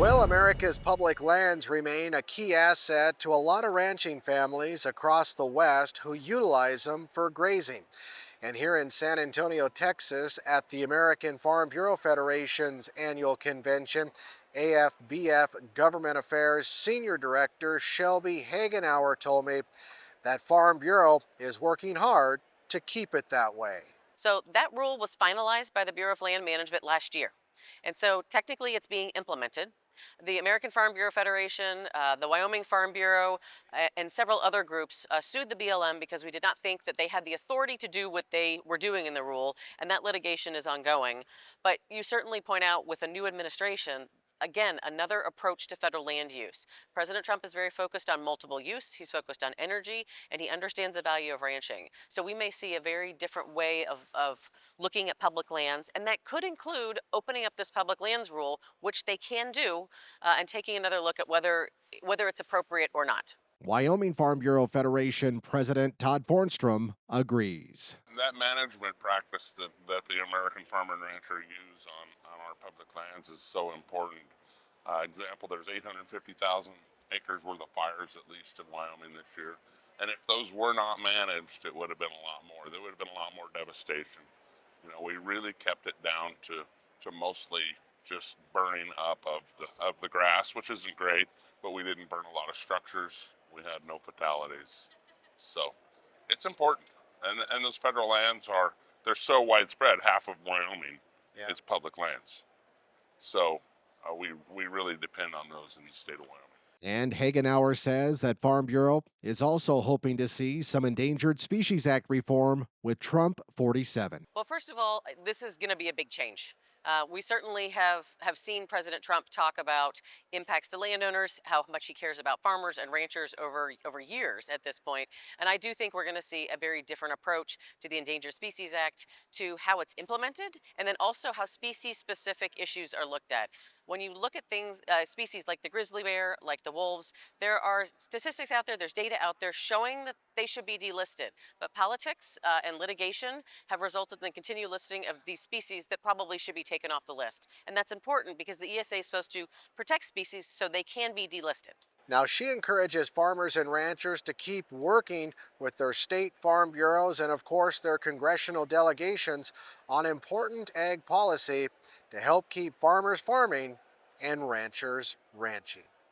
Well, America's public lands remain a key asset to a lot of ranching families across the West who utilize them for grazing. And here in San Antonio, Texas, at the American Farm Bureau Federation's annual convention, AFBF Government Affairs Senior Director Shelby Hagenauer told me that Farm Bureau is working hard to keep it that way. So that rule was finalized by the Bureau of Land Management last year. And so technically it's being implemented. The American Farm Bureau Federation, the Wyoming Farm Bureau, and several other groups sued the BLM because we did not think that they had the authority to do what they were doing in the rule, and that litigation is ongoing. But you certainly point out with a new administration, again, another approach to federal land use. President Trump is very focused on multiple use, he's focused on energy, and he understands the value of ranching. So we may see a very different way of looking at public lands, and that could include opening up this public lands rule, which they can do, and taking another look at whether it's appropriate or not. Wyoming Farm Bureau Federation President Todd Fornstrom agrees. That management practice that the American farmer and rancher use on our public lands is so important. Example, there's 850,000 acres worth of fires at least in Wyoming this year. And if those were not managed, it would have been a lot more. There would have been a lot more devastation. We really kept it down to mostly just burning up of the grass, which isn't great, but we didn't burn a lot of structures. We had no fatalities. So it's important. And those federal lands they're so widespread. Half of Wyoming is public lands. So we really depend on those in the state of Wyoming. And Hagenauer says that Farm Bureau is also hoping to see some Endangered Species Act reform with Trump 47. Well, first of all, this is going to be a big change. We certainly have seen President Trump talk about impacts to landowners, how much he cares about farmers and ranchers over years at this point. And I do think we're going to see a very different approach to the Endangered Species Act, to how it's implemented, and then also how species-specific issues are looked at. When you look at things, species like the grizzly bear, like the wolves, there are statistics out there, there's data out there showing that they should be delisted. But politics and litigation have resulted in the continued listing of these species that probably should be taken off the list. And that's important because the ESA is supposed to protect species so they can be delisted. Now, She encourages farmers and ranchers to keep working with their state farm bureaus and, of course, their congressional delegations on important ag policy to help keep farmers farming and ranchers ranching.